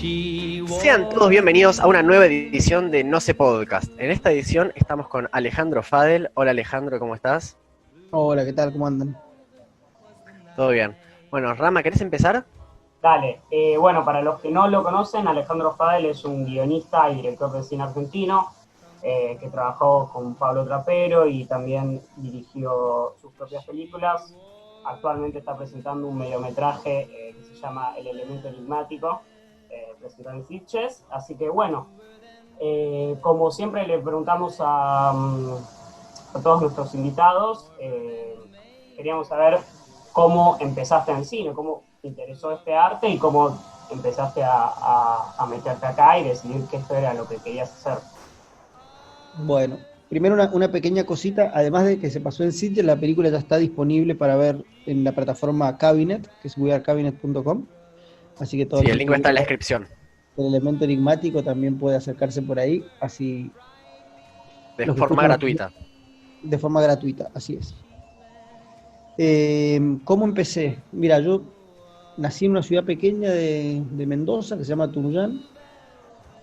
Sean todos bienvenidos a una nueva edición de No sé Podcast. En esta edición estamos con Alejandro Fadel. Hola Alejandro, ¿cómo estás? Hola, ¿qué tal? ¿Cómo andan? Todo bien. Bueno, Rama, ¿querés empezar? Dale, bueno, para los que no lo conocen, Alejandro Fadel es un guionista y director de cine argentino que trabajó con Pablo Trapero y también dirigió sus propias películas. Actualmente está presentando un mediometraje que se llama El elemento enigmático, presentado en Sitges. Así que bueno, como siempre le preguntamos a todos nuestros invitados, queríamos saber cómo empezaste en cine, cómo te interesó este arte y cómo empezaste a meterte acá y decidir que esto era lo que querías hacer. Bueno, primero una pequeña cosita, además de que se pasó en sitio, la película ya está disponible para ver en la plataforma Cabinet, que es wearecabinet.com, así que todo Sí, el el que link va a quiera estar en la ver descripción. el elemento enigmático también puede acercarse por ahí, así De los que forma escuchan gratuita. de forma gratuita, así es. ¿Cómo empecé? Mira, yo nací en una ciudad pequeña de Mendoza, que se llama Tunuyán,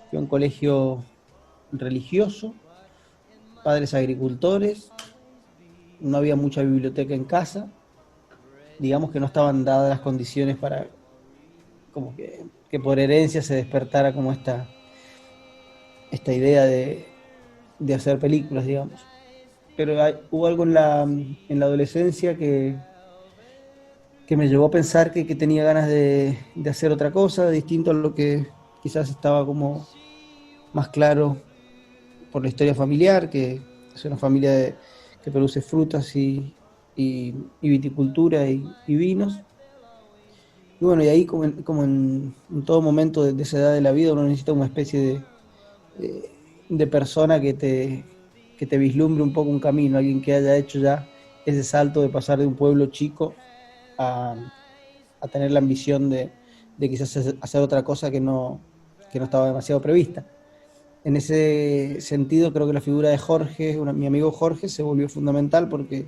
fui a un colegio religioso, padres agricultores, no había mucha biblioteca en casa, digamos que no estaban dadas las condiciones para como que por herencia se despertara como esta idea de hacer películas, digamos. Pero hubo algo en la adolescencia que me llevó a pensar que tenía ganas de hacer otra cosa, distinto a lo que quizás estaba como más claro por la historia familiar, que es una familia que produce frutas y viticultura y vinos. Y bueno, y ahí como en todo momento de esa edad de la vida uno necesita una especie de persona que te vislumbre un poco un camino, alguien que haya hecho ya ese salto de pasar de un pueblo chico a, a tener la ambición de quizás hacer otra cosa que no estaba demasiado prevista. En ese sentido creo que la figura de Jorge, mi amigo Jorge, se volvió fundamental porque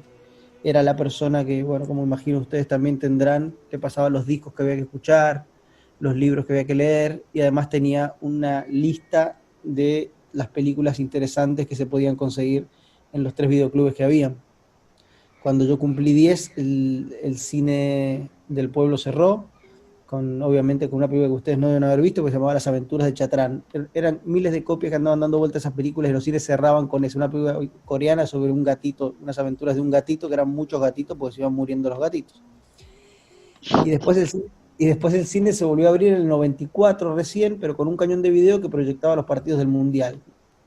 era la persona que, bueno, como imagino ustedes también tendrán, que pasaba los discos que había que escuchar, los libros que había que leer, y además tenía una lista de las películas interesantes que se podían conseguir en los 3 videoclubes que habían. Cuando yo cumplí 10, el cine del pueblo cerró, obviamente con una película que ustedes no deben haber visto, que se llamaba Las aventuras de Chatrán. Eran miles de copias que andaban dando vueltas a esas películas y los cines cerraban con eso. Una película coreana sobre un gatito, unas aventuras de un gatito, que eran muchos gatitos porque se iban muriendo los gatitos. Y después el cine se volvió a abrir en el 94 recién, pero con un cañón de video que proyectaba los partidos del Mundial.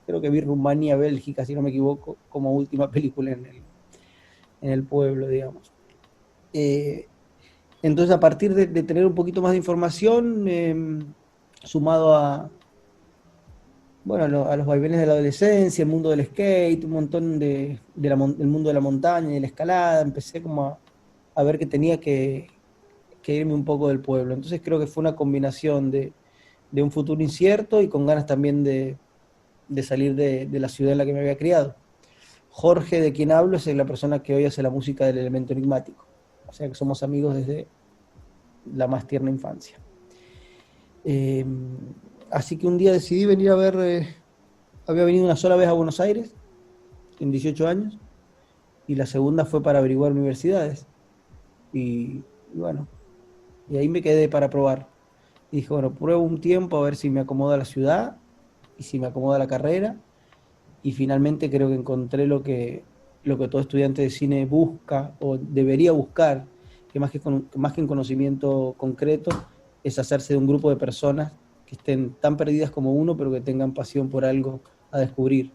Creo que vi Rumanía, Bélgica, si no me equivoco, como última película en el pueblo, digamos. Eh, entonces, a partir de tener un poquito más de información, sumado bueno, a los vaivenes de la adolescencia, el mundo del skate, un montón del mundo de la montaña y de la escalada, empecé como a ver que tenía que irme un poco del pueblo. Entonces creo que fue una combinación de un futuro incierto y con ganas también de salir de la ciudad en la que me había criado. Jorge, de quien hablo, es la persona que hoy hace la música del elemento enigmático. O sea que somos amigos desde la más tierna infancia. Eh, Así que un día decidí venir a ver, había venido una sola vez a Buenos Aires, en 18 años, y la segunda fue para averiguar universidades. Y bueno, y ahí me quedé para probar. Y dije, bueno, pruebo un tiempo a ver si me acomoda la ciudad y si me acomoda la carrera. Y finalmente creo que encontré lo que todo estudiante de cine busca o debería buscar, que más que un conocimiento concreto, es hacerse de un grupo de personas que estén tan perdidas como uno, pero que tengan pasión por algo a descubrir.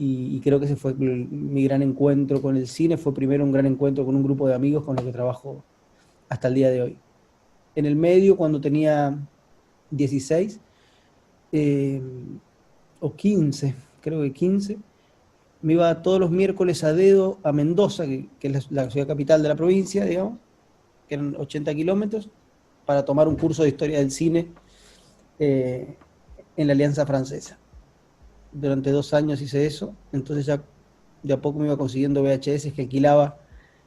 Y creo que ese fue mi gran encuentro con el cine. Fue primero un gran encuentro con un grupo de amigos con los que trabajo hasta el día de hoy. En el medio, cuando tenía 16 eh, o 15, creo que 15, me iba todos los miércoles a dedo a Mendoza, que es la ciudad capital de la provincia, digamos, que eran 80 kilómetros, para tomar un curso de historia del cine eh, en la Alianza Francesa. Durante 2 años hice eso, entonces ya de a poco me iba consiguiendo VHS que alquilaba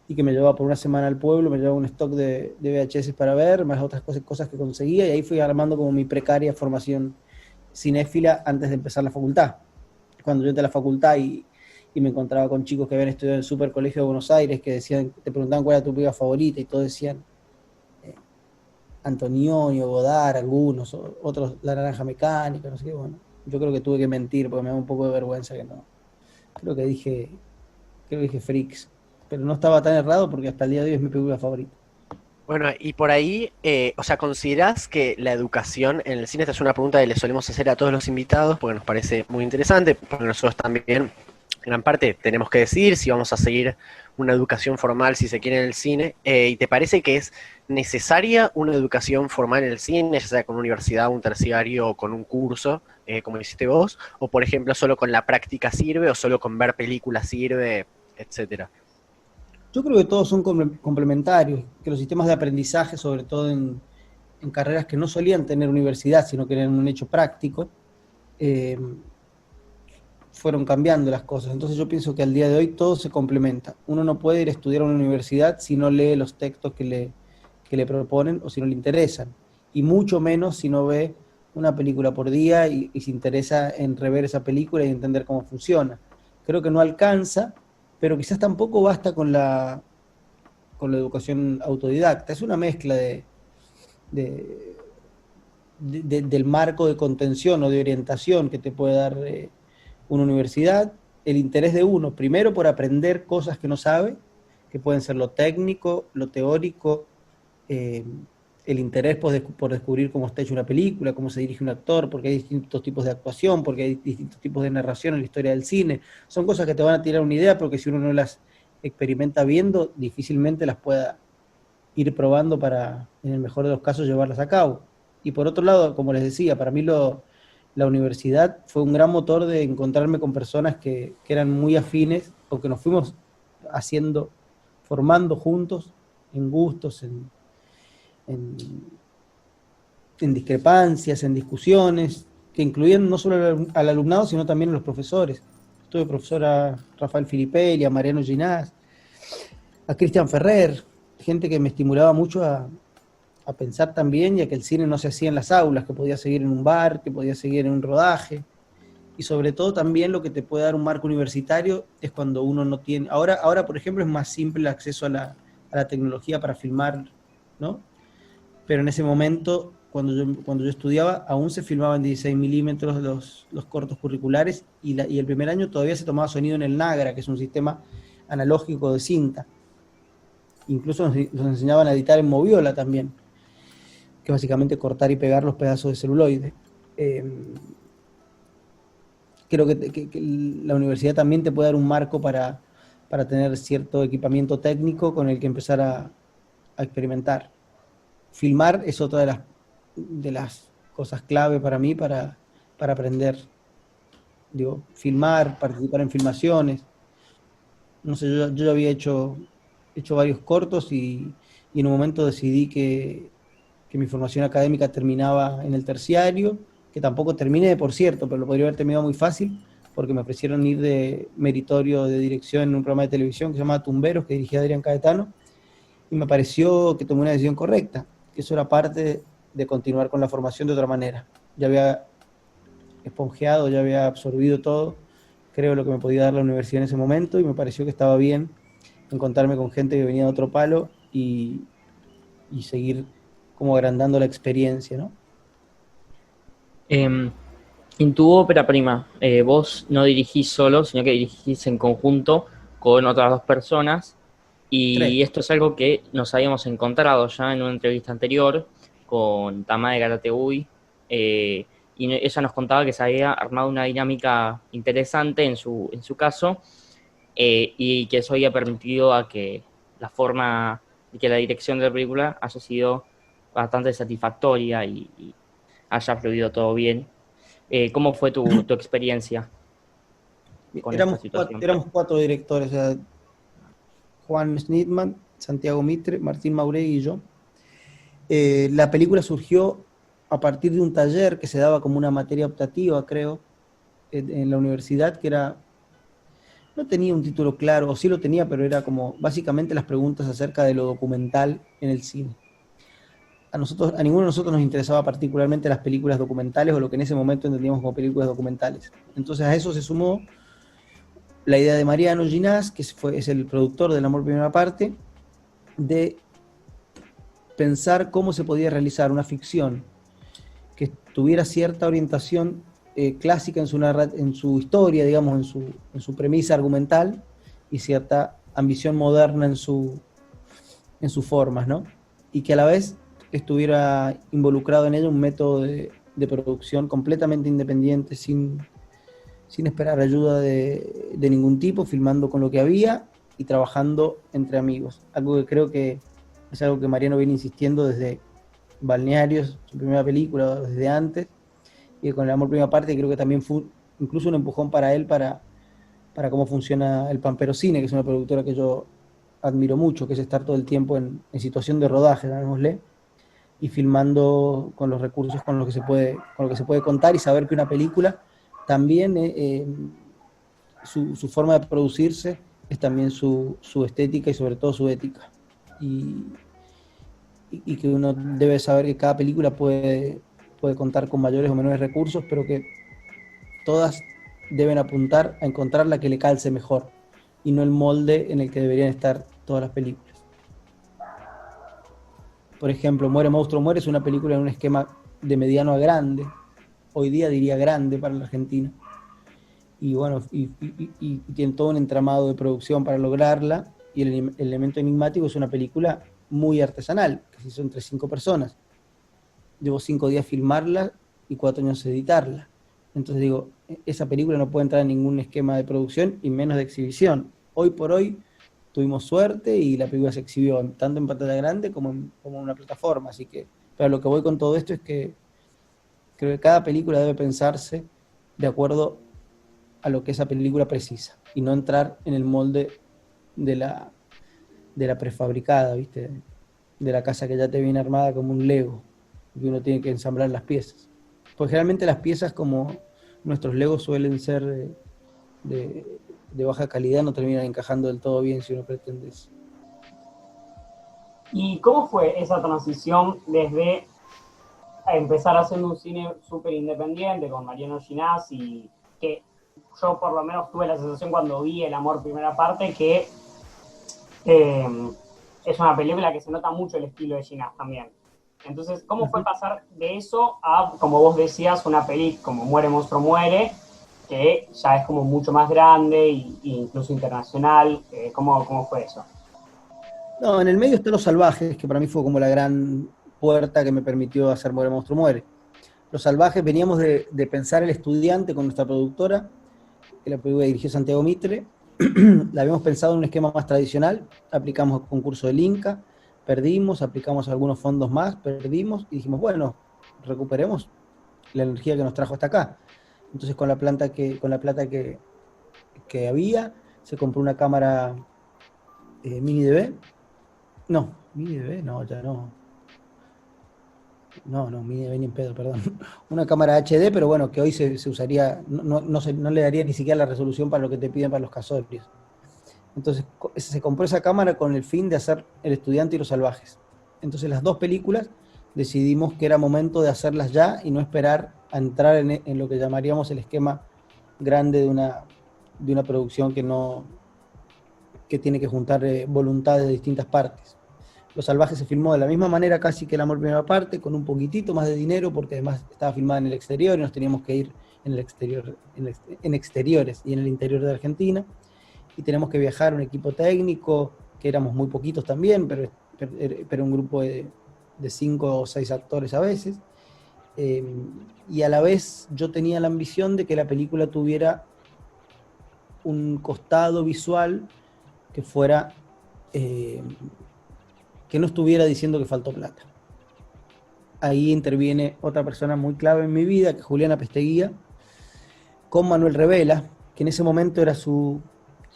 y que me llevaba por una semana al pueblo, me llevaba un stock de VHS para ver, más otras cosas que conseguía, y ahí fui armando como mi precaria formación cinéfila antes de empezar la facultad. Cuando yo entré a la facultad y me encontraba con chicos que habían estudiado en el Super Colegio de Buenos Aires, que decían, te preguntaban cuál era tu película favorita, y todos decían Antonioni o Godard, algunos, otros La Naranja Mecánica, no sé qué, bueno. Yo creo que tuve que mentir porque me da un poco de vergüenza que no. Creo que dije Freaks, pero no estaba tan errado porque hasta el día de hoy es mi película favorita. Bueno, y por ahí, o sea, ¿considerás que la educación en el cine, esta es una pregunta que le solemos hacer a todos los invitados porque nos parece muy interesante, porque nosotros también, en gran parte, tenemos que decidir si vamos a seguir una educación formal, si se quiere, en el cine, ¿y te parece que es necesaria una educación formal en el cine, ya sea con una universidad, un terciario o con un curso, como hiciste vos, o por ejemplo, solo con la práctica sirve, o solo con ver películas sirve, etcétera? Yo creo que todos son complementarios, que los sistemas de aprendizaje, sobre todo en carreras que no solían tener universidad, sino que eran un hecho práctico, eh, fueron cambiando las cosas. Entonces yo pienso que al día de hoy todo se complementa. Uno no puede ir a estudiar a una universidad si no lee los textos que le proponen o si no le interesan. Y mucho menos si no ve una película por día y se interesa en rever esa película y entender cómo funciona. Creo que no alcanza, pero quizás tampoco basta con la educación autodidacta. Es una mezcla de, del marco de contención o de orientación que te puede dar una universidad, el interés de uno, primero por aprender cosas que no sabe, que pueden ser lo técnico, lo teórico, eh, el interés por descubrir cómo está hecha una película, cómo se dirige un actor, porque hay distintos tipos de actuación, porque hay distintos tipos de narración en la historia del cine. Son cosas que te van a tirar una idea, porque si uno no las experimenta viendo, difícilmente las pueda ir probando para, en el mejor de los casos, llevarlas a cabo. Y por otro lado, como les decía, para mí la universidad fue un gran motor de encontrarme con personas que eran muy afines o que nos fuimos haciendo, formando juntos en gustos, en, en discrepancias, en discusiones, que incluían no solo al alumnado, sino también a los profesores. Tuve profesora Rafael Filipelli, a Mariano Ginás, a Cristian Ferrer, gente que me estimulaba mucho a pensar también y a que el cine no se hacía en las aulas, que podía seguir en un bar, que podía seguir en un rodaje. Y sobre todo también lo que te puede dar un marco universitario es cuando uno no tiene... Ahora por ejemplo, es más simple el acceso a la tecnología para filmar, ¿no? Pero en ese momento, cuando yo estudiaba, aún se filmaban 16 milímetros los cortos curriculares y el primer año todavía se tomaba sonido en el Nagra, que es un sistema analógico de cinta. Incluso nos enseñaban a editar en Moviola también, que es básicamente cortar y pegar los pedazos de celuloide. Creo que la universidad también te puede dar un marco para tener cierto equipamiento técnico con el que empezar a experimentar. Filmar es otra de las cosas clave para mí para aprender. Digo, filmar, participar en filmaciones. No sé, yo había hecho varios cortos y en un momento decidí que mi formación académica terminaba en el terciario, que tampoco terminé, por cierto, pero lo podría haber terminado muy fácil, porque me ofrecieron ir de meritorio de dirección en un programa de televisión que se llama Tumberos, que dirigía Adrián Caetano, y me pareció que tomé una decisión correcta, que eso era parte de continuar con la formación de otra manera. Ya había esponjeado, ya había absorbido todo, creo lo que me podía dar la universidad en ese momento, y me pareció que estaba bien encontrarme con gente que venía de otro palo y seguir como agrandando la experiencia, ¿no? Em, en tu ópera prima, vos no dirigís solo, sino que dirigís en conjunto con otras dos personas. Tres. Y esto es algo que nos habíamos encontrado ya en una entrevista anterior con Tama de Garategui. Y ella nos contaba que se había armado una dinámica interesante en su caso, y que eso había permitido a que la forma y que la dirección de la película haya sido bastante satisfactoria y haya fluido todo bien. ¿Cómo fue tu experiencia con esta situación? Éramos cuatro directores, o sea, Juan Snitman, Santiago Mitre, Martín Mauregui y yo. La película surgió a partir de un taller que se daba como una materia optativa, creo, en la universidad, que era no tenía un título claro, o sí lo tenía, pero era como básicamente las preguntas acerca de lo documental en el cine. A ninguno de nosotros nos interesaba particularmente las películas documentales o lo que en ese momento entendíamos como películas documentales. Entonces a eso se sumó la idea de Mariano Ginás, que es el productor del Amor Primera Parte, de pensar cómo se podía realizar una ficción que tuviera cierta orientación clásica en su historia, digamos, en su premisa argumental, y cierta ambición moderna en sus formas, ¿no? Y que a la vez estuviera involucrado en ello un método de producción completamente independiente, sin esperar ayuda de ningún tipo, filmando con lo que había y trabajando entre amigos. Algo que creo que es algo que Mariano viene insistiendo desde Balnearios, su primera película, desde antes, y con El Amor Primera Parte creo que también fue incluso un empujón para él para cómo funciona el Pampero Cine, que es una productora que yo admiro mucho, que es estar todo el tiempo en situación de rodaje, llamémosle, y filmando con los recursos con los que se puede contar, y saber que una película también su forma de producirse es también su estética y sobre todo su ética. Y que uno debe saber que cada película puede contar con mayores o menores recursos, pero que todas deben apuntar a encontrar la que le calce mejor y no el molde en el que deberían estar todas las películas. Por ejemplo, Muere Monstruo Muere es una película en un esquema de mediano a grande, hoy día diría grande para la Argentina, y bueno, y tiene todo un entramado de producción para lograrla, y el elemento enigmático es una película muy artesanal, que se hizo entre 5 personas. Llevó 5 días filmarla y 4 años editarla. Entonces digo, esa película no puede entrar en ningún esquema de producción y menos de exhibición. Hoy por hoy tuvimos suerte y la película se exhibió tanto en pantalla grande como en una plataforma. Así que, pero lo que voy con todo esto es que creo que cada película debe pensarse de acuerdo a lo que esa película precisa y no entrar en el molde de la prefabricada, ¿viste? De la casa que ya te viene armada como un Lego, y uno tiene que ensamblar las piezas. Pues generalmente las piezas, como nuestros Legos suelen ser de baja calidad, no terminan encajando del todo bien si uno pretende eso. ¿Y cómo fue esa transición desde empezar haciendo un cine súper independiente con Mariano Ginás, y que yo por lo menos tuve la sensación cuando vi El Amor Primera Parte que es una película que se nota mucho el estilo de Ginás también? Entonces, ¿cómo fue pasar de eso a, como vos decías, una peli como Muere Monstruo Muere, que ya es como mucho más grande e incluso internacional? ¿Cómo fue eso? No, en el medio está Los Salvajes, que para mí fue como la gran puerta que me permitió hacer Muere Monstruo Muere. Los Salvajes, veníamos de pensar El Estudiante con nuestra productora, que la película dirigió Santiago Mitre. La habíamos pensado en un esquema más tradicional, aplicamos el concurso del Inca, perdimos, aplicamos algunos fondos más, perdimos, y dijimos, bueno, recuperemos la energía que nos trajo hasta acá. Entonces con la plata que había, se compró una cámara mini DV. No, mini DV, no, ya no. No, mini DV ni en pedo, perdón. Una cámara HD, pero bueno, que hoy se usaría, no le daría ni siquiera la resolución para lo que te piden para los casorios. Entonces se compró esa cámara con el fin de hacer El Estudiante y Los Salvajes. Entonces las dos películas decidimos que era momento de hacerlas ya y no esperar a entrar en lo que llamaríamos el esquema grande de una producción que tiene que juntar voluntades de distintas partes. Los Salvajes se filmó de la misma manera casi que El Amor Primera Parte, con un poquitito más de dinero, porque además estaba filmada en el exterior y nos teníamos que ir en exteriores y en el interior de Argentina, y tenemos que viajar un equipo técnico, que éramos muy poquitos también, pero un grupo de 5 o 6 actores a veces, y a la vez yo tenía la ambición de que la película tuviera un costado visual que fuera, que no estuviera diciendo que faltó plata. Ahí interviene otra persona muy clave en mi vida, que es Juliana Pesteguía, con Manuel Revela, que en ese momento era su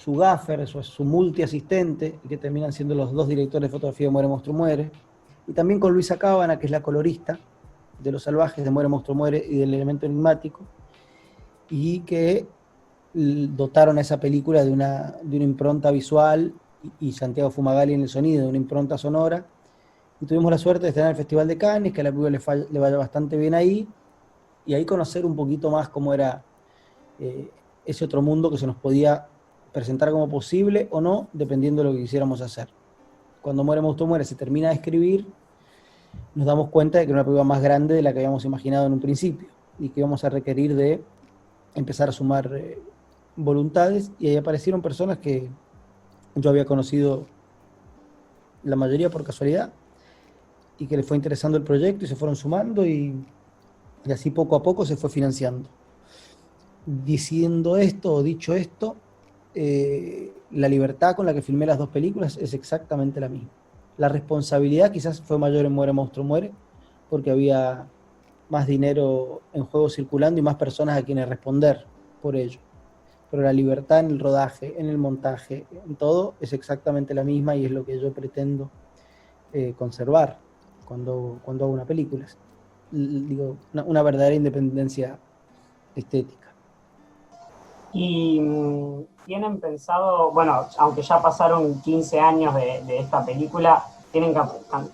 gaffer, su multiasistente, y que terminan siendo los dos directores de fotografía de Muere Monstruo Muere, y también con Luisa Cábana, que es la colorista de Los Salvajes, de Muere Monstruo Muere y del Elemento Enigmático, y que dotaron a esa película de una impronta visual, y Santiago Fumagalli en el sonido, de una impronta sonora. Y tuvimos la suerte de estar en el Festival de Cannes, que a la película le vaya bastante bien ahí, y ahí conocer un poquito más cómo era ese otro mundo que se nos podía presentar como posible o no, dependiendo de lo que quisiéramos hacer. Cuando Muere Monstruo Muere se termina de escribir, nos damos cuenta de que era una película más grande de la que habíamos imaginado en un principio, y que íbamos a requerir de empezar a sumar voluntades, y ahí aparecieron personas que yo había conocido la mayoría por casualidad, y que les fue interesando el proyecto y se fueron sumando, y así poco a poco se fue financiando. Diciendo esto o dicho esto, la libertad con la que filmé las dos películas es exactamente la misma. La responsabilidad quizás fue mayor en Muere Monstruo Muere, porque había más dinero en juego circulando y más personas a quienes responder por ello. Pero la libertad en el rodaje, en el montaje, en todo, es exactamente la misma, y es lo que yo pretendo conservar cuando hago una película. Digo, una verdadera independencia estética. Y tienen pensado, bueno, aunque ya pasaron 15 años de esta película, ¿tienen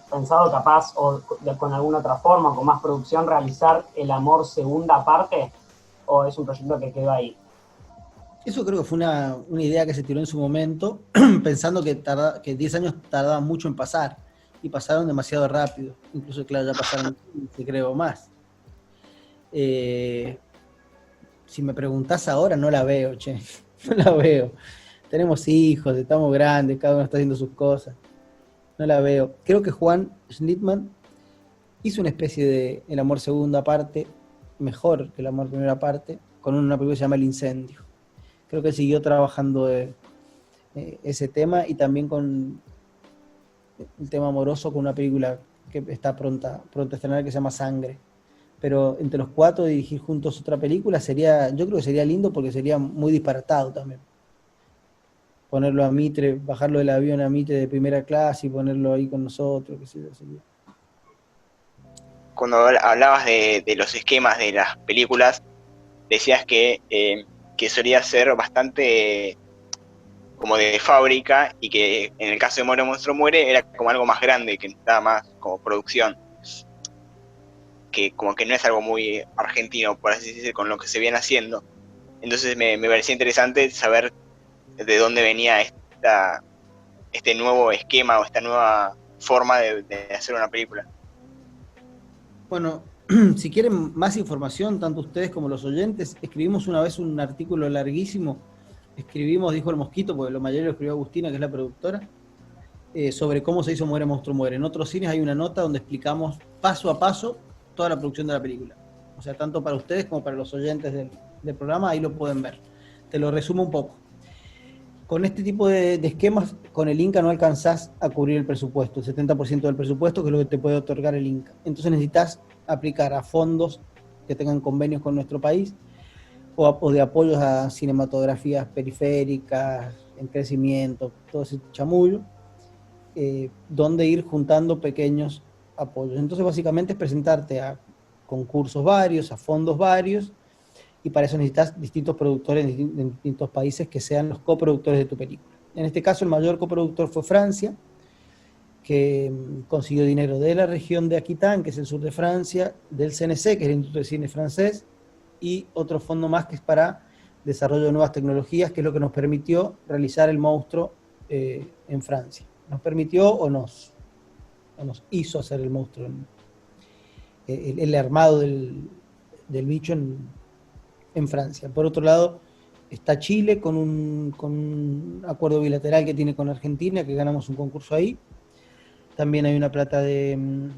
pensado capaz, o con alguna otra forma, con más producción, realizar El Amor segunda parte? ¿O es un proyecto que quedó ahí? Eso creo que fue una idea que se tiró en su momento, pensando que 10 años tardaban mucho en pasar, y pasaron demasiado rápido. Incluso, claro, ya pasaron, creo, más. Si me preguntás ahora, no la veo, che. No la veo. Tenemos hijos, estamos grandes, cada uno está haciendo sus cosas. No la veo. Creo que Juan Schnittman hizo una especie de El Amor segunda parte, mejor que El Amor primera parte, con una película que se llama El Incendio. Creo que siguió trabajando ese tema, y también con el tema amoroso, con una película que está pronta a estrenar, que se llama Sangre. Pero entre los cuatro dirigir juntos otra película yo creo que sería lindo, porque sería muy disparatado también. Ponerlo a Mitre, bajarlo del avión a Mitre de primera clase y ponerlo ahí con nosotros, qué sé yo, sería. Cuando hablabas de los esquemas de las películas, decías que solía ser bastante como de fábrica, y que en el caso de Muere Monstruo Muere era como algo más grande, que necesitaba más como producción, que como que no es algo muy argentino, por así decirlo, con lo que se viene haciendo. Entonces me parecía interesante saber de dónde venía este nuevo esquema o esta nueva forma de hacer una película. Bueno, si quieren más información, tanto ustedes como los oyentes, escribimos una vez un artículo larguísimo. Dijo el Mosquito, porque lo mayor lo escribió Agustina, que es la productora, sobre cómo se hizo Muere Monstruo Muere. En otros cines hay una nota donde explicamos paso a paso toda la producción de la película. O sea, tanto para ustedes como para los oyentes del programa, ahí lo pueden ver. Te lo resumo un poco. Con este tipo de esquemas, con el Inca no alcanzás a cubrir el presupuesto, el 70% del presupuesto, que es lo que te puede otorgar el Inca. Entonces necesitas aplicar a fondos que tengan convenios con nuestro país, o de apoyos a cinematografías periféricas, en crecimiento, todo ese chamullo, donde ir juntando pequeños apoyos. Entonces básicamente es presentarte a concursos varios, a fondos varios, y para eso necesitas distintos productores en distintos países que sean los coproductores de tu película. En este caso el mayor coproductor fue Francia, que consiguió dinero de la región de Aquitaine, que es el sur de Francia, del CNC, que es el Instituto de Cine francés, y otro fondo más que es para desarrollo de nuevas tecnologías, que es lo que nos permitió realizar El Monstruo en Francia. Nos permitió o nos hizo hacer El Monstruo, el armado del bicho en Francia. Por otro lado, está Chile con un acuerdo bilateral que tiene con Argentina, que ganamos un concurso ahí. También hay una plata de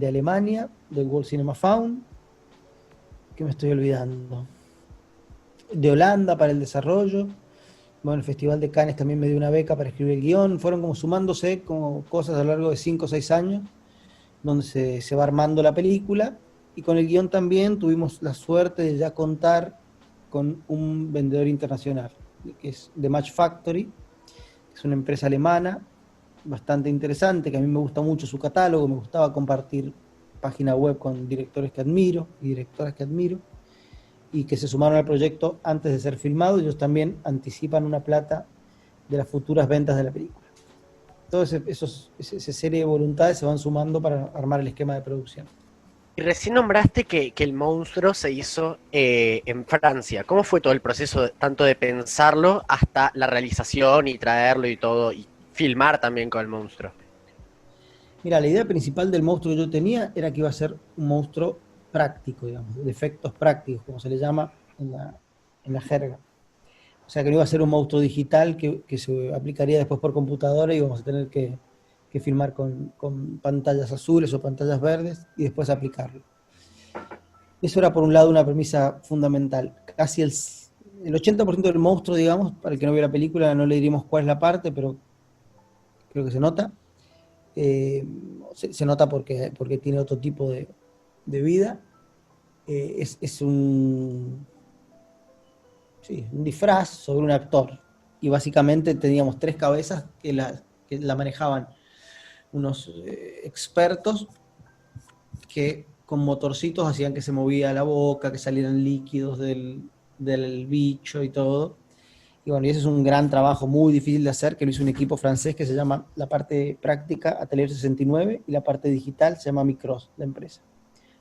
Alemania, del World Cinema Fund, que me estoy olvidando. De Holanda para el desarrollo. Bueno, el Festival de Cannes también me dio una beca para escribir el guión. Fueron como sumándose como cosas a lo largo de 5 o 6 años, donde se va armando la película. Y con el guión también tuvimos la suerte de ya contar con un vendedor internacional, que es The Match Factory, que es una empresa alemana bastante interesante, que a mí me gusta mucho su catálogo. Me gustaba compartir página web con directores que admiro y directoras que admiro. y que se sumaron al proyecto antes de ser filmado. Ellos también anticipan una plata de las futuras ventas de la película. Toda esa serie de voluntades se van sumando para armar el esquema de producción. Y recién nombraste que el monstruo se hizo en Francia. ¿Cómo fue todo el proceso, tanto de pensarlo hasta la realización y traerlo y todo, y filmar también con el monstruo? Mira, la idea principal del monstruo que yo tenía era que iba a ser un monstruo práctico, digamos, de efectos prácticos, como se le llama en la jerga. O sea, que no iba a ser un monstruo digital que se aplicaría después por computadora y íbamos a tener que filmar con pantallas azules o pantallas verdes y después aplicarlo. Eso era por un lado una premisa fundamental. Casi el 80% del monstruo, digamos, para el que no vio la película no le diríamos cuál es la parte, pero creo que se nota. Se nota porque tiene otro tipo de vida. Es un disfraz sobre un actor. Y básicamente teníamos 3 cabezas que la manejaban unos expertos que con motorcitos hacían que se movía la boca, que salieran líquidos del bicho y todo. Y bueno, y ese es un gran trabajo muy difícil de hacer, que lo hizo un equipo francés que se llama, la parte práctica, Atelier 69, y la parte digital se llama Micros, la empresa.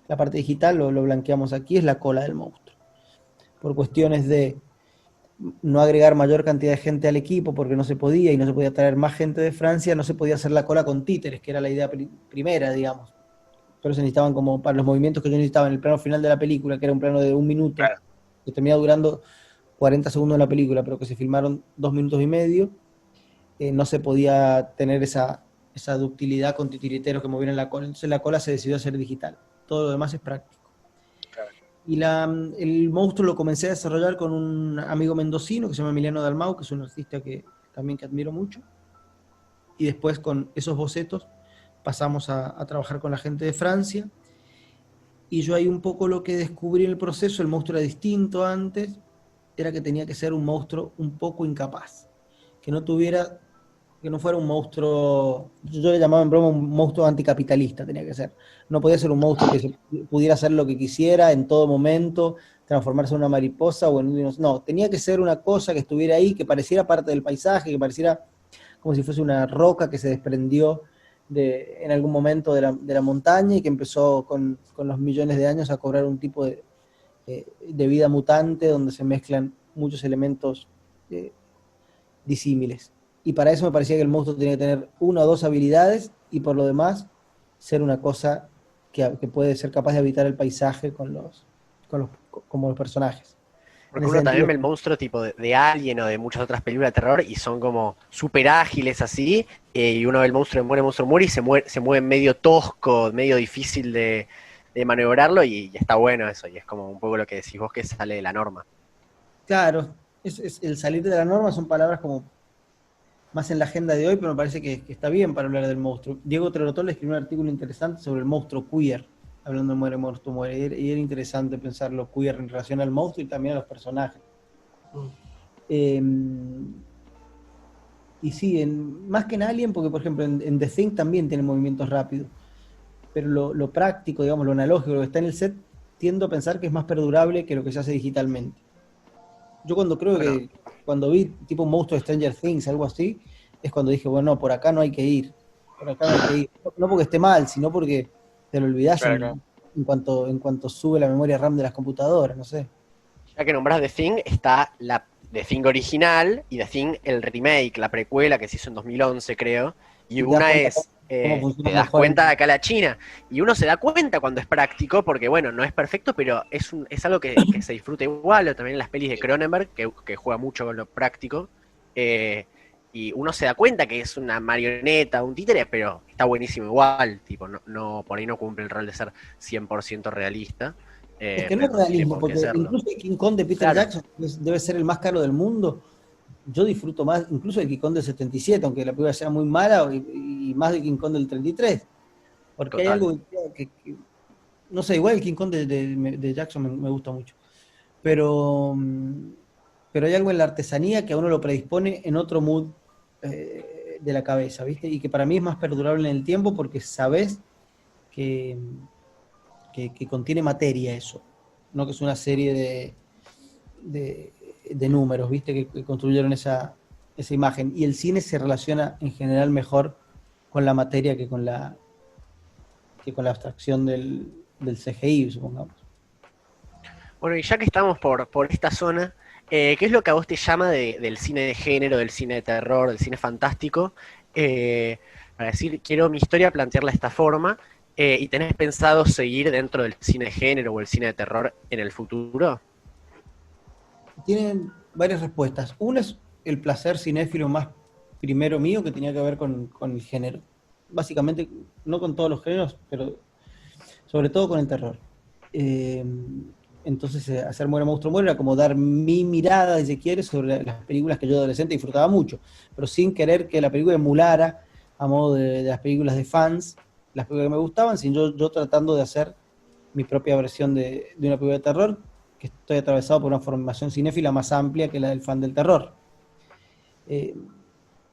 La parte digital, lo blanqueamos aquí, es la cola del monstruo. Por cuestiones de no agregar mayor cantidad de gente al equipo, porque no se podía, y no se podía traer más gente de Francia, no se podía hacer la cola con títeres, que era la idea primera, digamos. Pero se necesitaban como para los movimientos que yo necesitaba en el plano final de la película, que era un plano de 1 minuto, claro, que terminaba durando 40 segundos en la película, pero que se filmaron 2 minutos y medio, no se podía tener esa ductilidad con titiriteros que movieran la cola. Entonces la cola se decidió hacer digital. Todo lo demás es práctico. Claro. Y el monstruo lo comencé a desarrollar con un amigo mendocino que se llama Emiliano Dalmau, que es un artista que admiro mucho. Y después con esos bocetos pasamos a trabajar con la gente de Francia. Y yo ahí un poco lo que descubrí en el proceso, el monstruo era distinto antes, era que tenía que ser un monstruo un poco incapaz, que no fuera un monstruo, yo le llamaba en broma un monstruo anticapitalista, tenía que ser. No podía ser un monstruo que pudiera hacer lo que quisiera en todo momento, transformarse en una mariposa o no, tenía que ser una cosa que estuviera ahí, que pareciera parte del paisaje, que pareciera como si fuese una roca que se desprendió en algún momento de la montaña y que empezó con los millones de años a cobrar un tipo de vida mutante donde se mezclan muchos elementos disímiles. Y para eso me parecía que el monstruo tenía que tener 1 o 2 habilidades y por lo demás ser una cosa que puede ser capaz de habitar el paisaje como los personajes. Porque uno también ve el monstruo tipo de Alien o de muchas otras películas de terror y son como súper ágiles así, y uno ve el monstruo muere y se mueve medio tosco, medio difícil de maniobrarlo y está bueno eso, y es como un poco lo que decís vos que sale de la norma. Claro, el salir de la norma son palabras como más en la agenda de hoy, pero me parece que está bien para hablar del monstruo. Diego Trelotol escribió un artículo interesante sobre el monstruo queer, hablando de Muere, Monstruo, Muere, y era interesante pensarlo queer en relación al monstruo y también a los personajes. Y sí, más que en Alien, porque por ejemplo en The Thing también tiene movimientos rápidos, pero lo práctico, digamos, lo analógico, lo que está en el set, tiendo a pensar que es más perdurable que lo que se hace digitalmente. Yo cuando vi tipo un monstruo de Stranger Things, algo así, es cuando dije, bueno, por acá no hay que ir. Por acá no hay que ir. No porque esté mal, sino porque te lo olvidás claro. en cuanto sube la memoria RAM de las computadoras, no sé. Ya que nombrás The Thing, está la The Thing original y The Thing el remake, la precuela que se hizo en 2011, creo. Y una es, te das cuenta de acá la China. Y uno se da cuenta cuando es práctico, porque bueno, no es perfecto, pero es algo que se disfruta igual, o también en las pelis de Cronenberg, que juega mucho con lo práctico. Y uno se da cuenta que es una marioneta, un títere, pero está buenísimo igual, tipo, no por ahí no cumple el rol de ser 100% realista. Es que no es realismo, porque incluso el King Kong de Peter Jackson debe ser el más caro del mundo. Yo disfruto más, incluso el King Kong del 77, aunque la película sea muy mala, y más del King Kong del 33. Porque total. Hay algo que no sé, igual el King Kong de Jackson me gusta mucho. Pero hay algo en la artesanía que a uno lo predispone en otro mood de la cabeza, ¿viste? Y que para mí es más perdurable en el tiempo porque sabes que contiene materia eso. no que es una serie de números, ¿viste? Que construyeron esa imagen. Y el cine se relaciona en general mejor con la materia que con la abstracción del CGI, supongamos. Bueno, y ya que estamos por esta zona, ¿qué es lo que a vos te llama del cine de género, del cine de terror, del cine fantástico? Para decir, quiero mi historia plantearla de esta forma, ¿y tenés pensado seguir dentro del cine de género o el cine de terror en el futuro? Tienen varias respuestas. Una es el placer cinéfilo más primero mío, que tenía que ver con el género. Básicamente, no con todos los géneros, pero sobre todo con el terror. Entonces, hacer Muere Monstruo Muere era como dar mi mirada, si se quiere, sobre las películas que yo de adolescente disfrutaba mucho, pero sin querer que la película emulara, a modo de las películas de fans, las películas que me gustaban, sino yo tratando de hacer mi propia versión de una película de terror, que estoy atravesado por una formación cinéfila más amplia que la del fan del terror.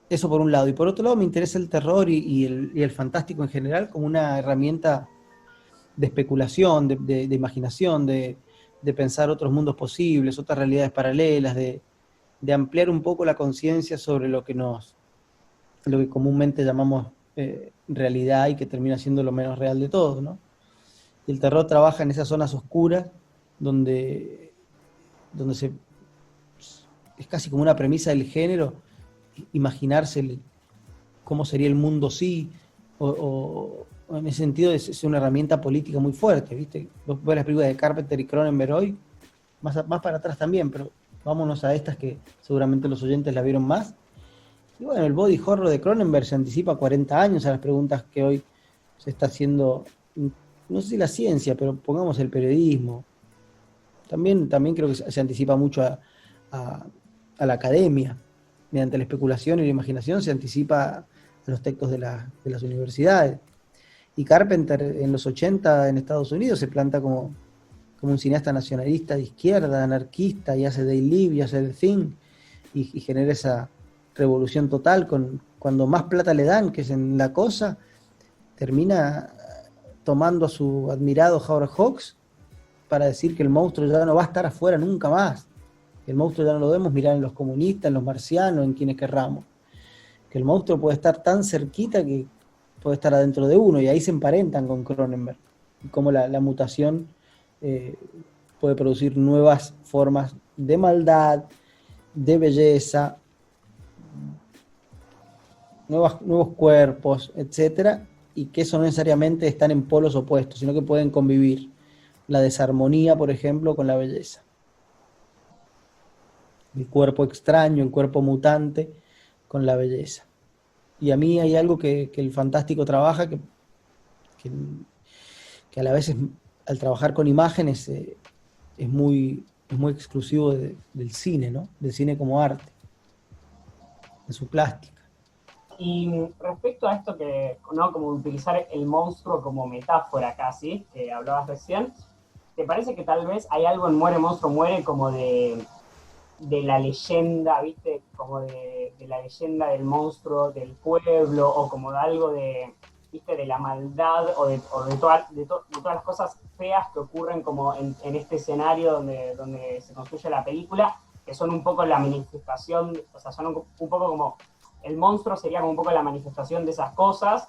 Eso por un lado. Y por otro lado me interesa el terror y el fantástico en general como una herramienta de especulación, de imaginación, de pensar otros mundos posibles, otras realidades paralelas, de ampliar un poco la conciencia sobre lo que comúnmente llamamos realidad y que termina siendo lo menos real de todo, ¿no? Y el terror trabaja en esas zonas oscuras donde es casi como una premisa del género, imaginarse cómo sería el mundo si, o en ese sentido es una herramienta política muy fuerte, ¿viste? Vos ves las películas de Carpenter y Cronenberg hoy, más para atrás también, pero vámonos a estas que seguramente los oyentes la vieron más. Y bueno, el body horror de Cronenberg se anticipa 40 años a las preguntas que hoy se está haciendo, no sé si la ciencia, pero pongamos el periodismo. También creo que se anticipa mucho a la academia. Mediante la especulación y la imaginación se anticipa a los textos de las universidades. Y Carpenter en los 80 en Estados Unidos se planta como un cineasta nacionalista de izquierda, anarquista, y hace They Live y hace The Thing, y genera esa revolución total. Cuando más plata le dan, que es en La Cosa, termina tomando a su admirado Howard Hawks para decir que el monstruo ya no va a estar afuera nunca más. El monstruo ya no lo debemos mirar en los comunistas, en los marcianos, en quienes querramos. Que el monstruo puede estar tan cerquita que puede estar adentro de uno, y ahí se emparentan con Cronenberg. Y cómo la mutación puede producir nuevas formas de maldad, de belleza, nuevos cuerpos, etcétera, y que eso no necesariamente están en polos opuestos, sino que pueden convivir. La desarmonía, por ejemplo, con la belleza. El cuerpo extraño, el cuerpo mutante, con la belleza. Y a mí hay algo que el fantástico trabaja, que a la vez, al trabajar con imágenes, es muy exclusivo del cine, ¿no? Del cine como arte, de su plástica. Y respecto a esto ¿no? Como utilizar el monstruo como metáfora casi, que hablabas recién, ¿te parece que tal vez hay algo en Muere Monstruo Muere como de la leyenda, ¿viste? Como de la leyenda del monstruo del pueblo, o como de algo ¿viste? De la maldad, o de todas las cosas feas que ocurren como en este escenario donde se construye la película, que son un poco la manifestación, o sea, son un poco como, el monstruo sería como un poco la manifestación de esas cosas,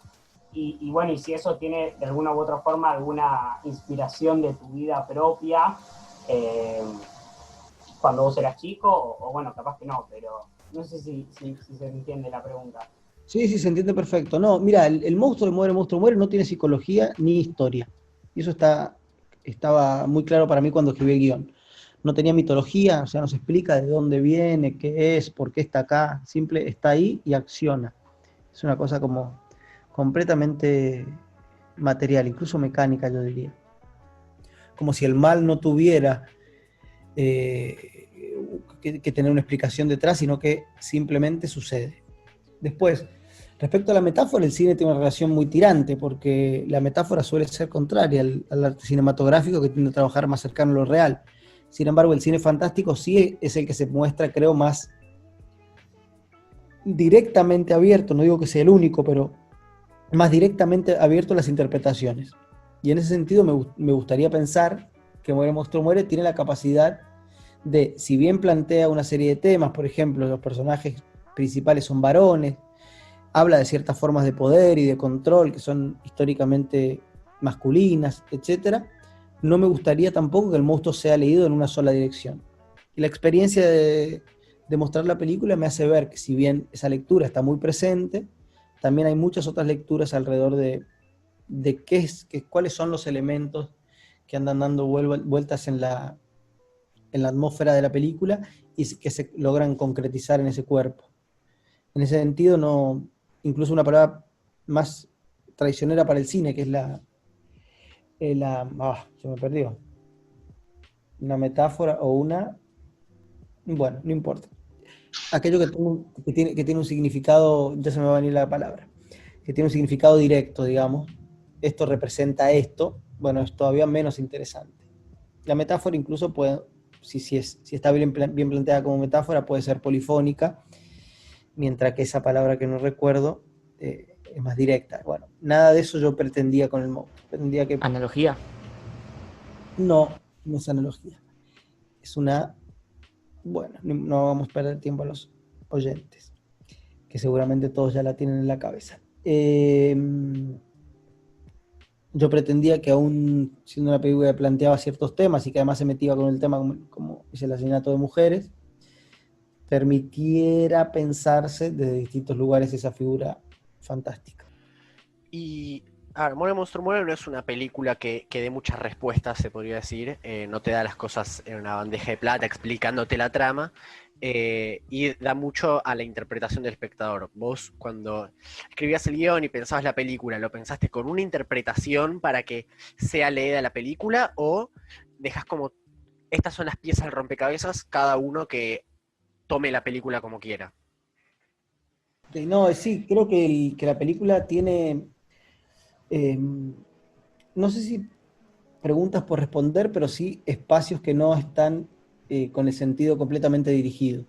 y bueno, y si eso tiene de alguna u otra forma alguna inspiración de tu vida propia, cuando vos eras chico, o bueno, capaz que no, pero no sé si se entiende la pregunta. Sí, se entiende perfecto. No, mira, el monstruo de Monstruo Muere no tiene psicología ni historia. Y eso estaba muy claro para mí cuando escribí el guión. No tenía mitología, o sea, no se explica de dónde viene, qué es, por qué está acá. Simple está ahí y acciona. Es una cosa como completamente material, incluso mecánica, yo diría. Como si el mal no tuviera que tener una explicación detrás, sino que simplemente sucede. Después, respecto a la metáfora, el cine tiene una relación muy tirante, porque la metáfora suele ser contraria al arte cinematográfico, que tiende a trabajar más cercano a lo real. Sin embargo, el cine fantástico sí es el que se muestra, creo, más directamente abierto, no digo que sea el único, pero más directamente abierto a las interpretaciones. Y en ese sentido me gustaría pensar que Muere Monstruo Muere tiene la capacidad de, si bien plantea una serie de temas, por ejemplo, los personajes principales son varones, habla de ciertas formas de poder y de control que son históricamente masculinas, etcétera, no me gustaría tampoco que el monstruo sea leído en una sola dirección. Y la experiencia de mostrar la película me hace ver que si bien esa lectura está muy presente, también hay muchas otras lecturas alrededor de cuáles son los elementos que andan dando vueltas en la atmósfera de la película y que se logran concretizar en ese cuerpo. En ese sentido, no, incluso una palabra más traicionera para el cine, que es se me perdió. Una metáfora o bueno, no importa. Aquello que tiene un significado, ya se me va a venir la palabra, que tiene un significado directo, digamos. Esto representa esto, bueno, es todavía menos interesante. La metáfora incluso puede, si está bien planteada como metáfora, puede ser polifónica, mientras que esa palabra que no recuerdo es más directa. Bueno, nada de eso yo pretendía con el monstruo. Pretendía que... ¿Analogía? No es analogía. Es bueno, no vamos a perder tiempo a los oyentes, que seguramente todos ya la tienen en la cabeza. Yo pretendía que aún siendo una película que planteaba ciertos temas y que además se metía con el tema como es el asesinato de mujeres, permitiera pensarse desde distintos lugares esa figura fantástica. Y, a ver, Muere Monstruo Muere no es una película que dé muchas respuestas, se podría decir. No te da las cosas en una bandeja de plata explicándote la trama. Y da mucho a la interpretación del espectador. Vos, cuando escribías el guión y pensabas la película, ¿lo pensaste con una interpretación para que sea leída la película? ¿O dejas como, estas son las piezas del rompecabezas, cada uno que tome la película como quiera? No, sí, creo que la película tiene, no sé si preguntas por responder, pero sí espacios que no están con el sentido completamente dirigido.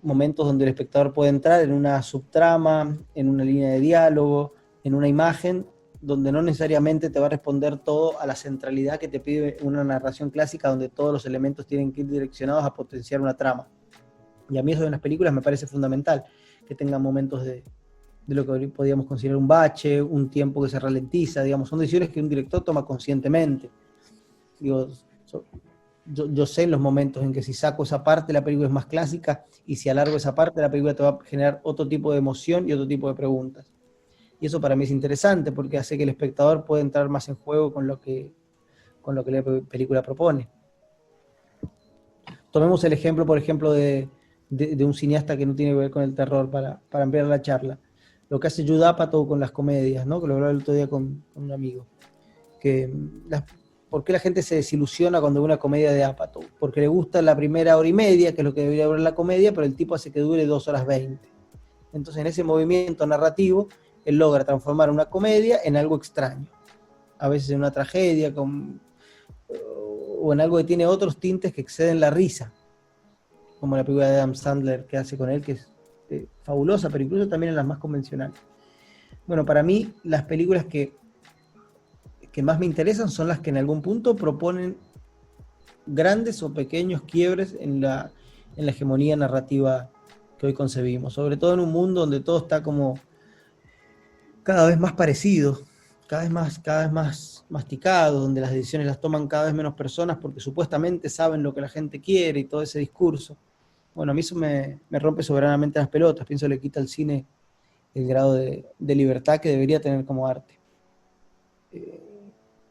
Momentos donde el espectador puede entrar en una subtrama, en una línea de diálogo, en una imagen, donde no necesariamente te va a responder todo a la centralidad que te pide una narración clásica, donde todos los elementos tienen que ir direccionados a potenciar una trama. Y a mí eso en las películas me parece fundamental, que tengan momentos de lo que podríamos considerar un bache, un tiempo que se ralentiza, digamos, son decisiones que un director toma conscientemente. Digo, yo sé en los momentos en que si saco esa parte la película es más clásica y si alargo esa parte la película te va a generar otro tipo de emoción y otro tipo de preguntas. Y eso para mí es interesante porque hace que el espectador pueda entrar más en juego con lo que la película propone. Tomemos el ejemplo, por ejemplo, de un cineasta que no tiene que ver con el terror para ampliar la charla. Lo que hace Judd Apatow con las comedias, ¿no? Que lo hablaba el otro día con un amigo. ¿Por qué la gente se desilusiona cuando ve una comedia de Apatow? Porque le gusta la primera hora y media, que es lo que debería durar la comedia, pero el tipo hace que dure 2 horas 20. Entonces, en ese movimiento narrativo, él logra transformar una comedia en algo extraño. A veces en una tragedia, o en algo que tiene otros tintes que exceden la risa, como la película de Adam Sandler que hace con él, que es fabulosa, pero incluso también en las más convencionales. Bueno, para mí, las películas que más me interesan son las que en algún punto proponen grandes o pequeños quiebres en la hegemonía narrativa que hoy concebimos, sobre todo en un mundo donde todo está como cada vez más parecido, cada vez más masticado, donde las decisiones las toman cada vez menos personas porque supuestamente saben lo que la gente quiere y todo ese discurso. Bueno, a mí eso me rompe soberanamente las pelotas, pienso que le quita al cine el grado de libertad que debería tener como arte.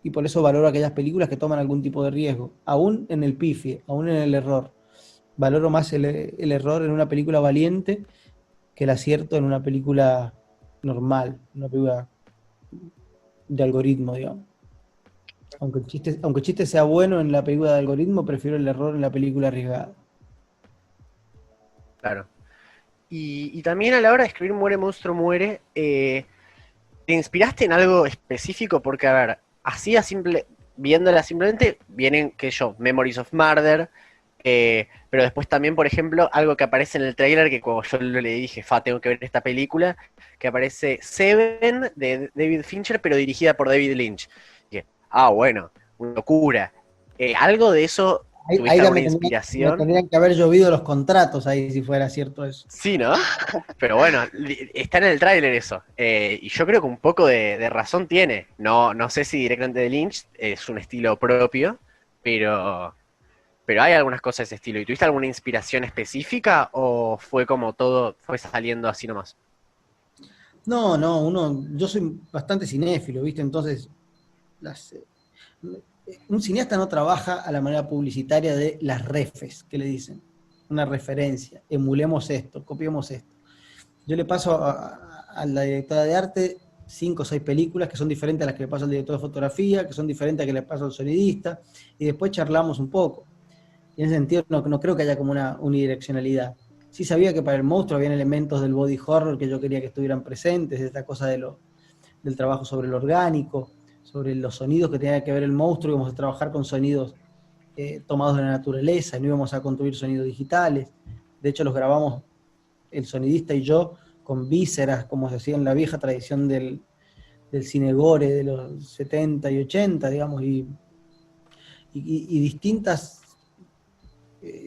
Y por eso valoro aquellas películas que toman algún tipo de riesgo, aún en el pifie, aún en el error. Valoro más el error en una película valiente que el acierto en una película normal, una película de algoritmo, digamos. Aunque el chiste sea bueno en la película de algoritmo, prefiero el error en la película arriesgada. Claro. Y también a la hora de escribir Muere Monstruo Muere, ¿te inspiraste en algo específico? Porque, a ver, así viéndola simplemente, vienen, Memories of Murder, pero después también, por ejemplo, algo que aparece en el tráiler, que cuando yo le dije, tengo que ver esta película, que aparece Seven, de David Fincher, pero dirigida por David Lynch. Y dije, bueno, una locura. ¿Algo de eso Ahí tuviste alguna me inspiración? tendrían que haber llovido los contratos ahí si fuera cierto eso. Sí, ¿no? Pero bueno, está en el tráiler eso. Y yo creo que un poco de razón tiene. No sé si directamente de Lynch es un estilo propio, pero, pero hay algunas cosas de ese estilo. ¿Y tuviste alguna inspiración específica o fue como todo fue saliendo así nomás? No, yo soy bastante cinéfilo, ¿viste? Entonces, las, un cineasta no trabaja a la manera publicitaria de las refes, que le dicen. Una referencia, emulemos esto, copiemos esto. Yo le paso a la directora de arte 5 o 6 películas que son diferentes a las que le paso al director de fotografía, que son diferentes a las que le paso al sonidista, y después charlamos un poco. Y en ese sentido no creo que haya como una unidireccionalidad. Sí sabía que para el monstruo habían elementos del body horror que yo quería que estuvieran presentes, esta cosa del trabajo sobre lo orgánico, sobre los sonidos que tenía que ver el monstruo, íbamos a trabajar con sonidos tomados de la naturaleza, no íbamos a construir sonidos digitales. De hecho, los grabamos el sonidista y yo con vísceras, como se hacía en la vieja tradición del cine gore de los 70 y 80, digamos, y distintas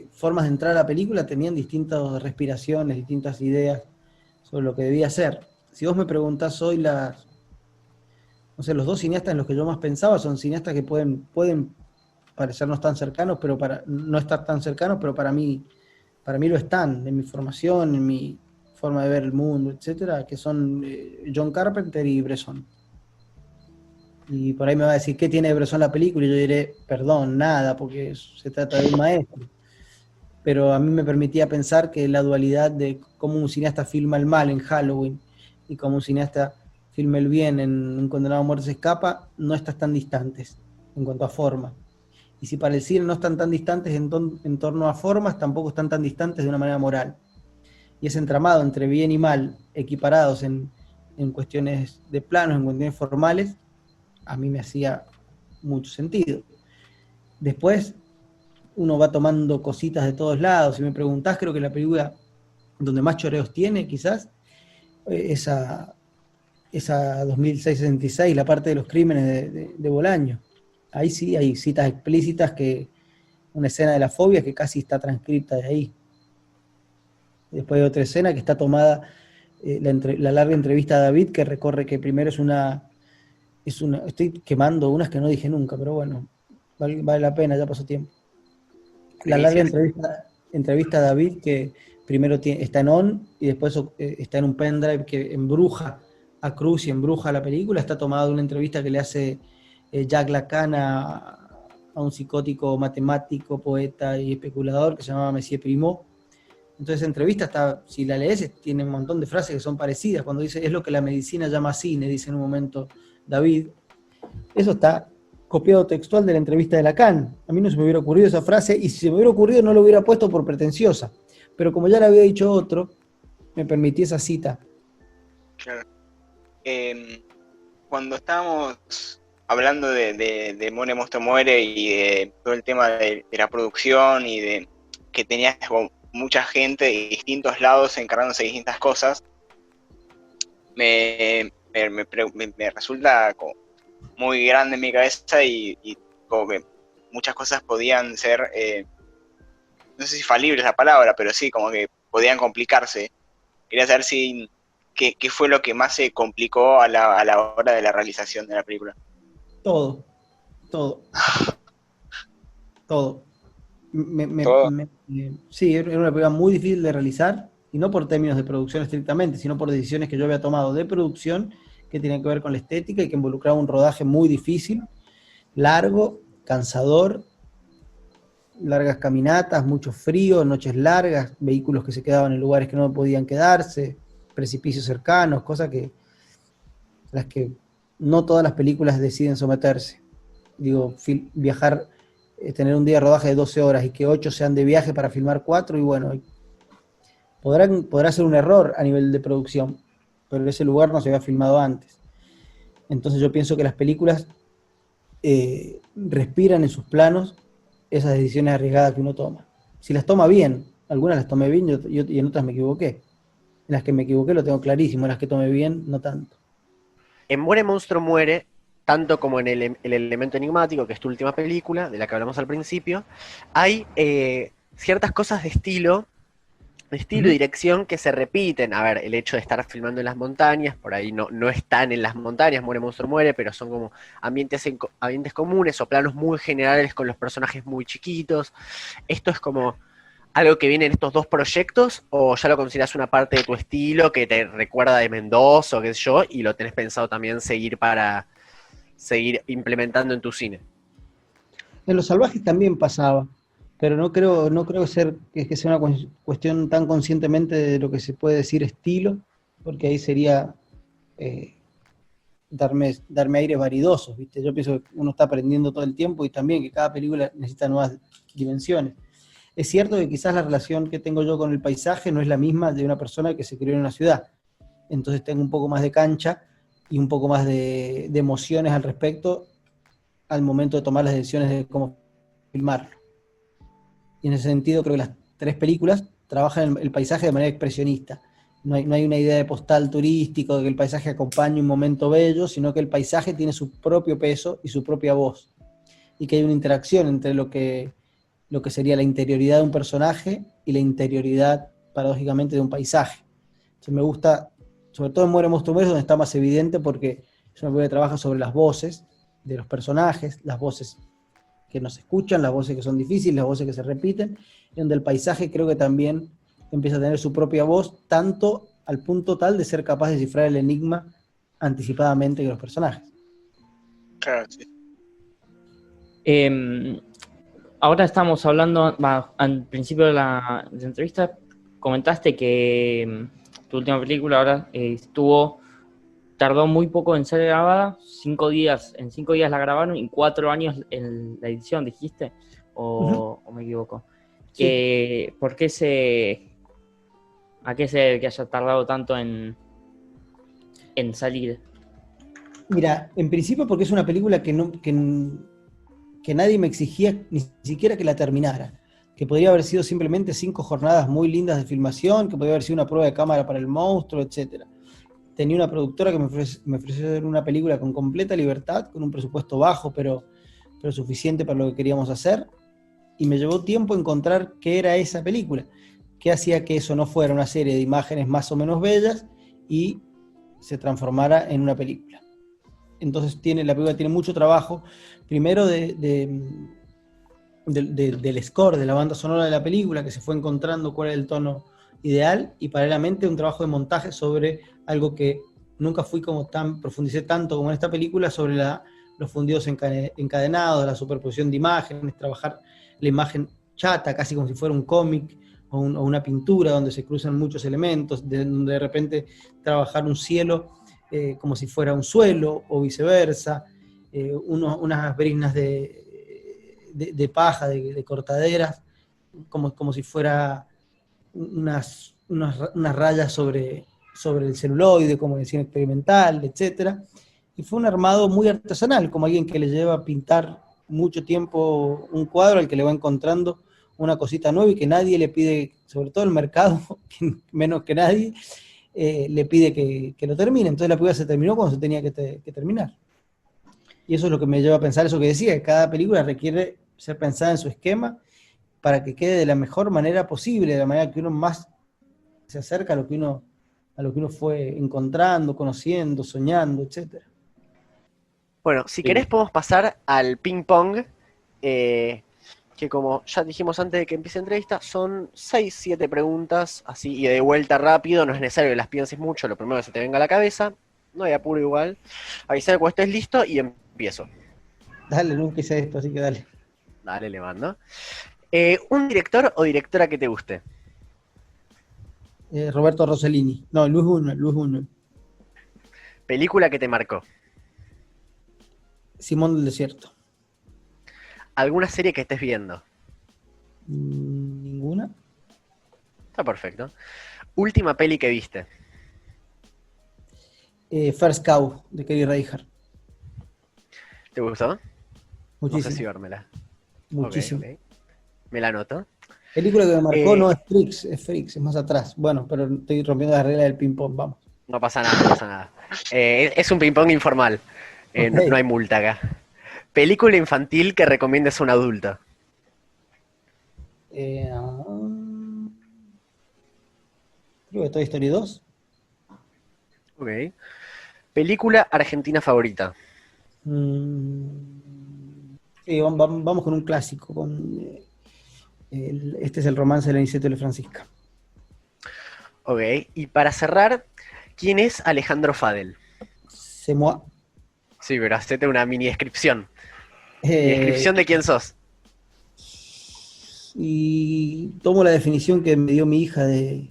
formas de entrar a la película tenían distintas respiraciones, distintas ideas sobre lo que debía ser. Si vos me preguntás hoy no sé, los dos cineastas en los que yo más pensaba son cineastas que pueden parecernos tan cercanos, pero para no estar tan cercanos, pero para mí lo están, en mi formación, en mi forma de ver el mundo, etcétera, que son John Carpenter y Bresson. Y por ahí me va a decir, ¿qué tiene de Bresson la película? Y yo diré, perdón, nada, porque se trata de un maestro. Pero a mí me permitía pensar que la dualidad de cómo un cineasta filma el mal en Halloween y cómo un cineasta filma el bien en Un condenado a muerte se escapa, no están tan distantes en cuanto a forma. Y si para el cine no están tan distantes en torno a formas, tampoco están tan distantes de una manera moral. Y ese entramado entre bien y mal, equiparados en cuestiones de planos, en cuestiones formales, a mí me hacía mucho sentido. Después uno va tomando cositas de todos lados. Si me preguntás, creo que la película donde más choreos tiene, quizás, esa 2666, la parte de los crímenes de Bolaño. Ahí sí hay citas explícitas, que una escena de la fobia que casi está transcripta de ahí. Después hay otra escena que está tomada, la larga entrevista a David, que recorre, que primero estoy quemando unas que no dije nunca, pero bueno, vale la pena, ya pasó tiempo. La larga entrevista a David, que primero está en on y después está en un pendrive que embruja a Cruz y embruja la película, está tomada de una entrevista que le hace Jacques Lacan a un psicótico matemático, poeta y especulador que se llamaba Messier Primo. Entonces esa entrevista está, si la lees, tiene un montón de frases que son parecidas. Cuando dice, es lo que la medicina llama cine, dice en un momento David. Eso está copiado textual de la entrevista de Lacan. A mí no se me hubiera ocurrido esa frase, y si se me hubiera ocurrido no lo hubiera puesto por pretenciosa. Pero como ya la había dicho otro, me permití esa cita. Claro. Cuando estábamos hablando de More Monstruo Muere y de todo el tema de la producción y de que tenías mucha gente de distintos lados encargándose de distintas cosas, me resulta como muy grande en mi cabeza y como que muchas cosas podían ser, no sé si falible es la palabra, pero sí, como que podían complicarse. Quería saber qué fue lo que más se complicó a la hora de la realización de la película. Todo. Sí, era una película muy difícil de realizar, y no por términos de producción estrictamente, sino por decisiones que yo había tomado de producción que tenían que ver con la estética y que involucraba un rodaje muy difícil, largo, cansador, largas caminatas, mucho frío, noches largas, vehículos que se quedaban en lugares que no podían quedarse, precipicios cercanos, cosas las que no todas las películas deciden someterse. Digo, viajar, tener un día de rodaje de 12 horas y que 8 sean de viaje para filmar 4, y bueno, podrá ser un error a nivel de producción, pero ese lugar no se había filmado antes. Entonces yo pienso que las películas respiran en sus planos esas decisiones arriesgadas que uno toma. Si las toma bien, algunas las tomé bien y en otras me equivoqué. En las que me equivoqué lo tengo clarísimo, en las que tomé bien, no tanto. En Muere Monstruo Muere, tanto como en el elemento enigmático, que es tu última película, de la que hablamos al principio, hay ciertas cosas de estilo y dirección que se repiten. A ver, el hecho de estar filmando en las montañas, por ahí no están en las montañas, Muere Monstruo Muere, pero son como ambientes comunes o planos muy generales con los personajes muy chiquitos. ¿Esto es como algo que viene en estos dos proyectos o ya lo consideras una parte de tu estilo que te recuerda de Mendoza o qué sé yo, y lo tenés pensado también seguir implementando en tu cine? En Los Salvajes también pasaba, pero no creo que sea una cuestión tan conscientemente de lo que se puede decir estilo, porque ahí sería darme aires varidosos, ¿viste? Yo pienso que uno está aprendiendo todo el tiempo y también que cada película necesita nuevas dimensiones. Es cierto que quizás la relación que tengo yo con el paisaje no es la misma de una persona que se crió en una ciudad, entonces tengo un poco más de cancha y un poco más de emociones al respecto al momento de tomar las decisiones de cómo filmarlo. Y en ese sentido creo que las tres películas trabajan el paisaje de manera expresionista. No hay una idea de postal turístico, de que el paisaje acompañe un momento bello, sino que el paisaje tiene su propio peso y su propia voz. Y que hay una interacción entre lo que sería la interioridad de un personaje y la interioridad, paradójicamente, de un paisaje. Entonces me gusta, sobre todo en Muere Monstruo Muere, donde está más evidente, porque es una película que trabaja sobre las voces de los personajes, las voces que no se escuchan, las voces que son difíciles, las voces que se repiten, y donde el paisaje creo que también empieza a tener su propia voz, tanto al punto tal de ser capaz de descifrar el enigma anticipadamente que los personajes. Claro, sí. Ahora estamos hablando, al principio de la entrevista, comentaste que tu última película ahora tardó muy poco en ser grabada, 5 días, en 5 días la grabaron y 4 años en la edición, dijiste, o me equivoco. Sí. ¿A qué se debe que haya tardado tanto en salir? Mira, en principio porque es una película que nadie me exigía ni siquiera que la terminara, que podría haber sido simplemente 5 jornadas muy lindas de filmación, que podría haber sido una prueba de cámara para el monstruo, etcétera. Tenía una productora que me ofreció hacer una película con completa libertad, con un presupuesto bajo, pero suficiente para lo que queríamos hacer, y me llevó tiempo encontrar qué era esa película, qué hacía que eso no fuera una serie de imágenes más o menos bellas y se transformara en una película. Entonces la película tiene mucho trabajo, primero del score, de la banda sonora de la película, que se fue encontrando cuál era el tono ideal, y paralelamente un trabajo de montaje sobre algo que nunca profundicé tanto como en esta película, sobre los fundidos encadenados, la superposición de imágenes, trabajar la imagen chata, casi como si fuera un cómic o una pintura, donde se cruzan muchos elementos, donde de repente trabajar un cielo como si fuera un suelo, o viceversa, unas briznas de paja, de cortaderas, como si fuera unas rayas sobre el celuloide, como decía, experimental, etc. Y fue un armado muy artesanal, como alguien que le lleva a pintar mucho tiempo un cuadro al que le va encontrando una cosita nueva y que nadie le pide, sobre todo el mercado, menos que nadie, le pide que lo termine. Entonces la película se terminó cuando se tenía que terminar. Y eso es lo que me lleva a pensar eso que decía, que cada película requiere ser pensada en su esquema para que quede de la mejor manera posible, de la manera que uno más se acerca a lo que uno fue encontrando, conociendo, soñando, etc. Bueno, si querés podemos pasar al ping pong, que como ya dijimos antes de que empiece la entrevista, son 6, 7 preguntas, así, y de vuelta rápido, no es necesario que las pienses mucho, lo primero que se te venga a la cabeza, no hay apuro igual. Avisame cuando estés listo y empiezo. Dale, nunca hice esto, así que dale. Dale, le mando. ¿Un director o directora que te guste? Roberto Rossellini. No, Luis Buñuel. ¿Película que te marcó? Simón del Desierto. ¿Alguna serie que estés viendo? ¿Ninguna? Está perfecto. ¿Última peli que viste? First Cow, de Kelly Reichardt. ¿Te gustó? Muchísimo. No sé si vérmela. Muchísimo. Okay. Me la anoto. Película que me marcó no es Freaks, es más atrás. Bueno, pero estoy rompiendo la regla del ping-pong, vamos. No pasa nada, no pasa nada. Es un ping-pong informal. No, Ok. no hay multa acá. Película infantil que recomiendes a un adulto. Eh, ah, Creo que Toy Story 2. Ok. Película argentina favorita. Sí, vamos con un clásico. Este es el romance de la Niceto de Francisca. Ok. Y para cerrar, ¿quién es Alejandro Fadel? C'est moi. Sí, pero hacete una mini descripción. ¿Y Eh, descripción de quién sos? y tomo la definición que me dio mi hija de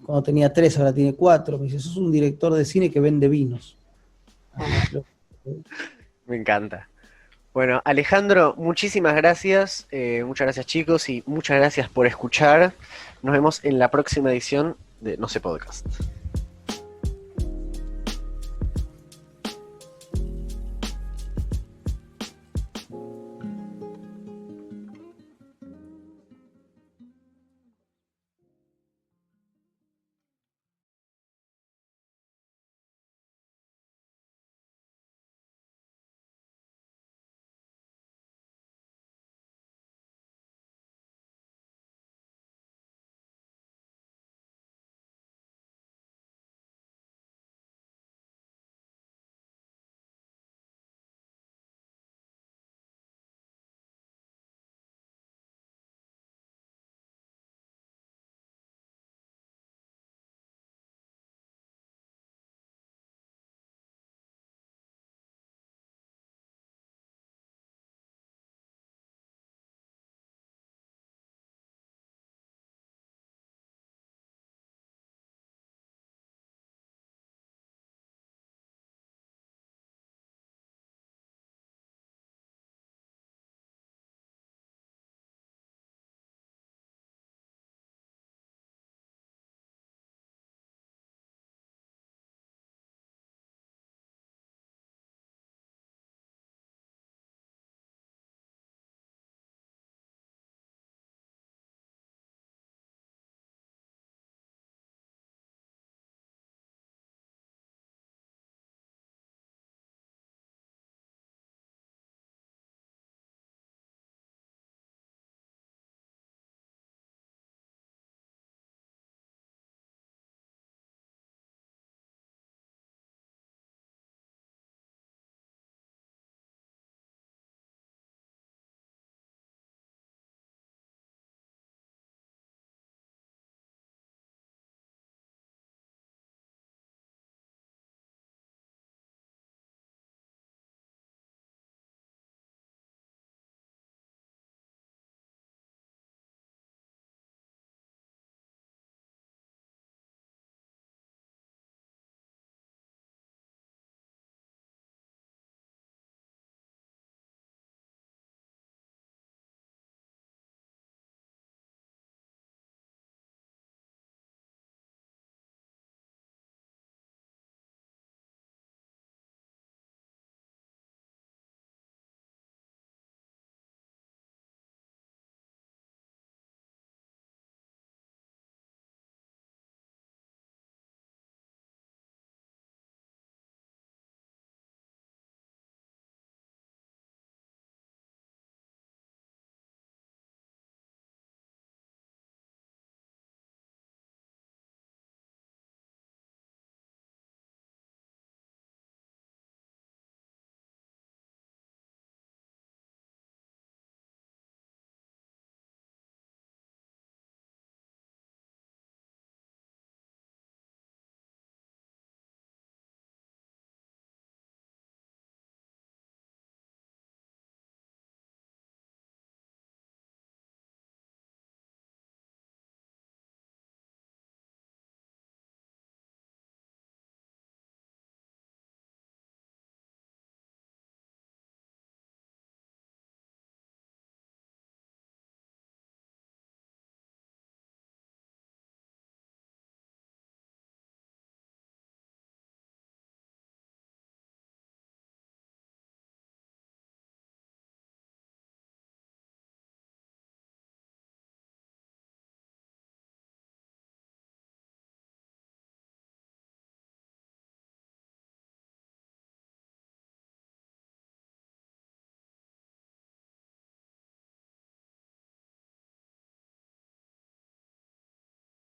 cuando tenía 3, ahora tiene 4. Me dice, sos un director de cine que vende vinos. Así que Me encanta. Bueno, Alejandro, muchísimas gracias. Muchas gracias, chicos, y muchas gracias por escuchar. Nos vemos en la próxima edición de No sé Podcast.